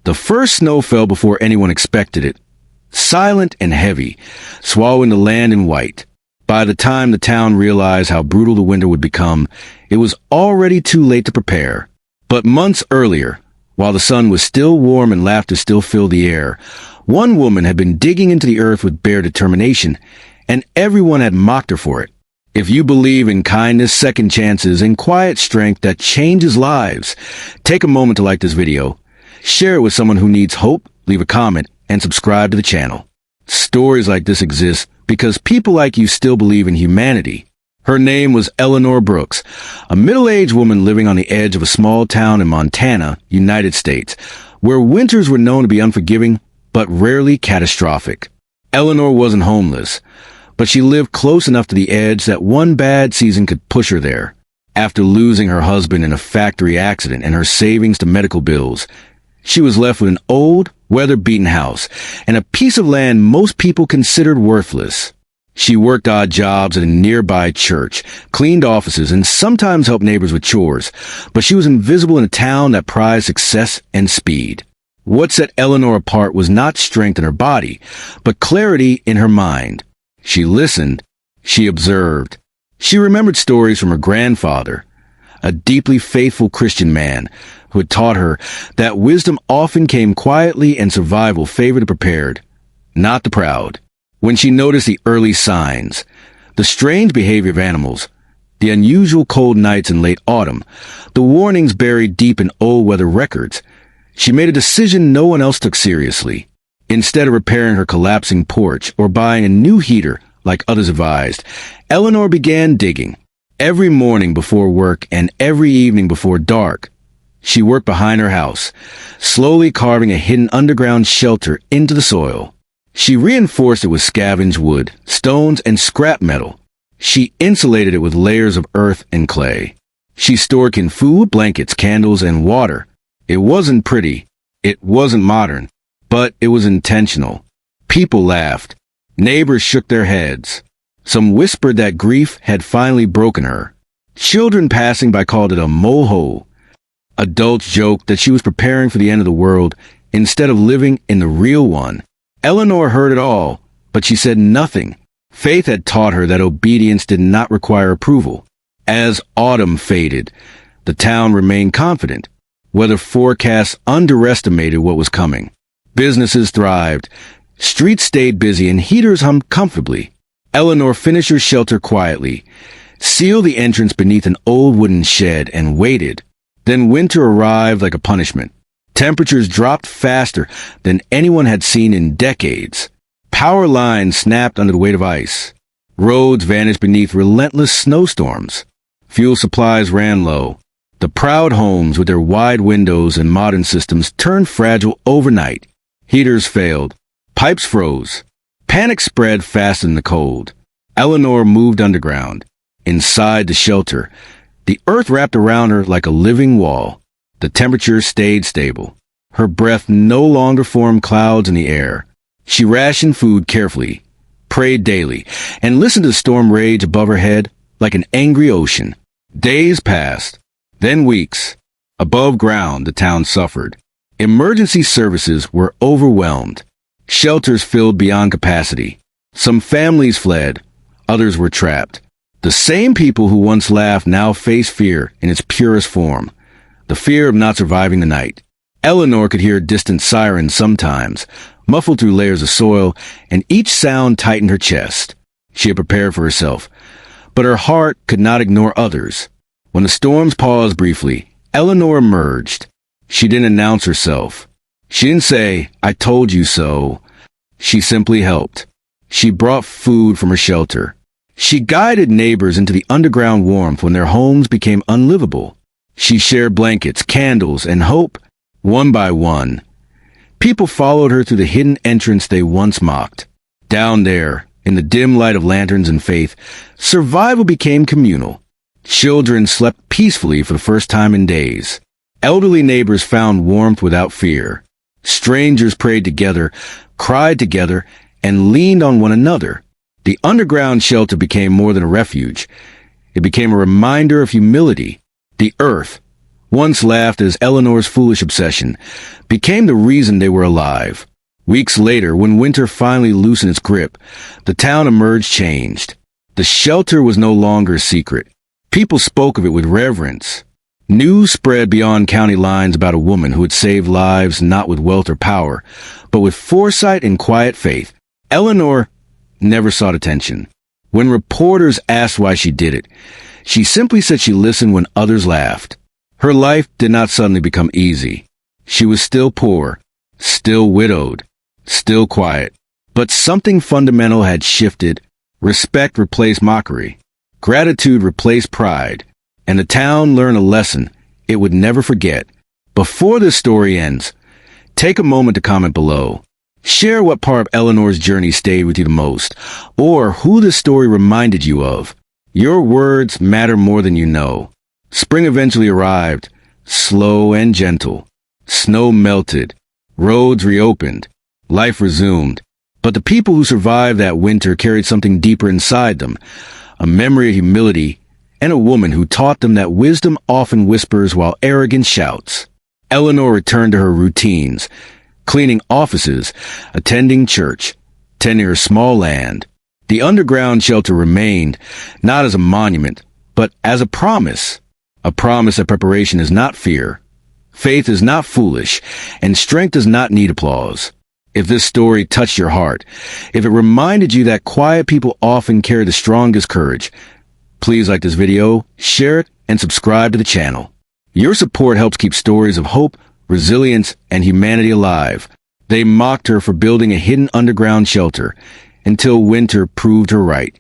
The first snow fell before anyone expected it, silent and heavy, swallowing the land in white. By the time the town realized how brutal the winter would become, it was already too late to prepare. But months earlier, while the sun was still warm and laughter still filled the air, one woman had been digging into the earth with bare determination, and everyone had mocked her for it. If you believe in kindness, second chances, and quiet strength that changes lives, take a moment to like this video, share it with someone who needs hope, leave a comment, and subscribe to the channel. Stories like this exist because people like you still believe in humanity. Her name was Eleanor Brooks, a middle-aged woman living on the edge of a small town in Montana, United States, where winters were known to be unforgiving, but rarely catastrophic. Eleanor wasn't homeless, but she lived close enough to the edge that one bad season could push her there. After losing her husband in a factory accident and her savings to medical bills, she was left with an old, weather-beaten house and a piece of land most people considered worthless. She worked odd jobs at a nearby church, cleaned offices, and sometimes helped neighbors with chores, but she was invisible in a town that prized success and speed. What set Eleanor apart was not strength in her body, but clarity in her mind. She listened. She observed. She remembered stories from her grandfather, a deeply faithful Christian man who had taught her that wisdom often came quietly and survival favored the prepared, not the proud. When she noticed the early signs, the strange behavior of animals, the unusual cold nights in late autumn, the warnings buried deep in old weather records, she made a decision no one else took seriously. Instead of repairing her collapsing porch or buying a new heater like others advised, Eleanor began digging. Every morning before work and every evening before dark, she worked behind her house, slowly carving a hidden underground shelter into the soil. She reinforced it with scavenged wood, stones, and scrap metal. She insulated it with layers of earth and clay. She stored in food, blankets, candles, and water. It wasn't pretty. It wasn't modern. But it was intentional. People laughed. Neighbors shook their heads. Some whispered that grief had finally broken her. Children passing by called it a molehill. Adults joked that she was preparing for the end of the world instead of living in the real one. Eleanor heard it all, but she said nothing. Faith had taught her that obedience did not require approval. As autumn faded, the town remained confident. Weather forecasts underestimated what was coming. Businesses thrived. Streets stayed busy and heaters hummed comfortably. Eleanor finished her shelter quietly, sealed the entrance beneath an old wooden shed, and waited. Then winter arrived like a punishment. Temperatures dropped faster than anyone had seen in decades. Power lines snapped under the weight of ice. Roads vanished beneath relentless snowstorms. Fuel supplies ran low. The proud homes with their wide windows and modern systems turned fragile overnight. Heaters failed. Pipes froze. Panic spread fast in the cold. Eleanor moved underground. Inside the shelter, the earth wrapped around her like a living wall. The temperature stayed stable. Her breath no longer formed clouds in the air. She rationed food carefully, prayed daily, and listened to the storm rage above her head like an angry ocean. Days passed, then weeks. Above ground, the town suffered. Emergency services were overwhelmed. Shelters filled beyond capacity. Some families fled. Others were trapped. The same people who once laughed now faced fear in its purest form. The fear of not surviving the night. Eleanor could hear distant sirens sometimes, muffled through layers of soil, and each sound tightened her chest. She had prepared for herself, but her heart could not ignore others. When the storms paused briefly, Eleanor emerged. She didn't announce herself. She didn't say, "I told you so." She simply helped. She brought food from her shelter. She guided neighbors into the underground warmth when their homes became unlivable. She shared blankets, candles, and hope, one by one. People followed her through the hidden entrance they once mocked. Down there, in the dim light of lanterns and faith, survival became communal. Children slept peacefully for the first time in days. Elderly neighbors found warmth without fear. Strangers prayed together, cried together, and leaned on one another. The underground shelter became more than a refuge. It became a reminder of humility. The earth, once laughed as Eleanor's foolish obsession, became the reason they were alive. Weeks later, when winter finally loosened its grip, the town emerged changed. The shelter was no longer a secret. People spoke of it with reverence. News spread beyond county lines about a woman who had saved lives not with wealth or power, but with foresight and quiet faith. Eleanor never sought attention. When reporters asked why she did it, she simply said she listened when others laughed. Her life did not suddenly become easy. She was still poor, still widowed, still quiet. But something fundamental had shifted. Respect replaced mockery. Gratitude replaced pride. And the town learned a lesson it would never forget. Before this story ends, take a moment to comment below. Share what part of Eleanor's journey stayed with you the most, or who this story reminded you of. Your words matter more than you know. Spring eventually arrived, slow and gentle. Snow melted. Roads reopened. Life resumed. But the people who survived that winter carried something deeper inside them, a memory of humility, and a woman who taught them that wisdom often whispers while arrogance shouts. Eleanor returned to her routines, cleaning offices, attending church, tending her small land. The underground shelter remained, not as a monument, but as a promise that preparation is not fear, faith is not foolish, and strength does not need applause. If this story touched your heart, if it reminded you that quiet people often carry the strongest courage, please like this video, share it, and subscribe to the channel. Your support helps keep stories of hope, resilience, and humanity alive. They mocked her for building a hidden underground shelter until winter proved her right.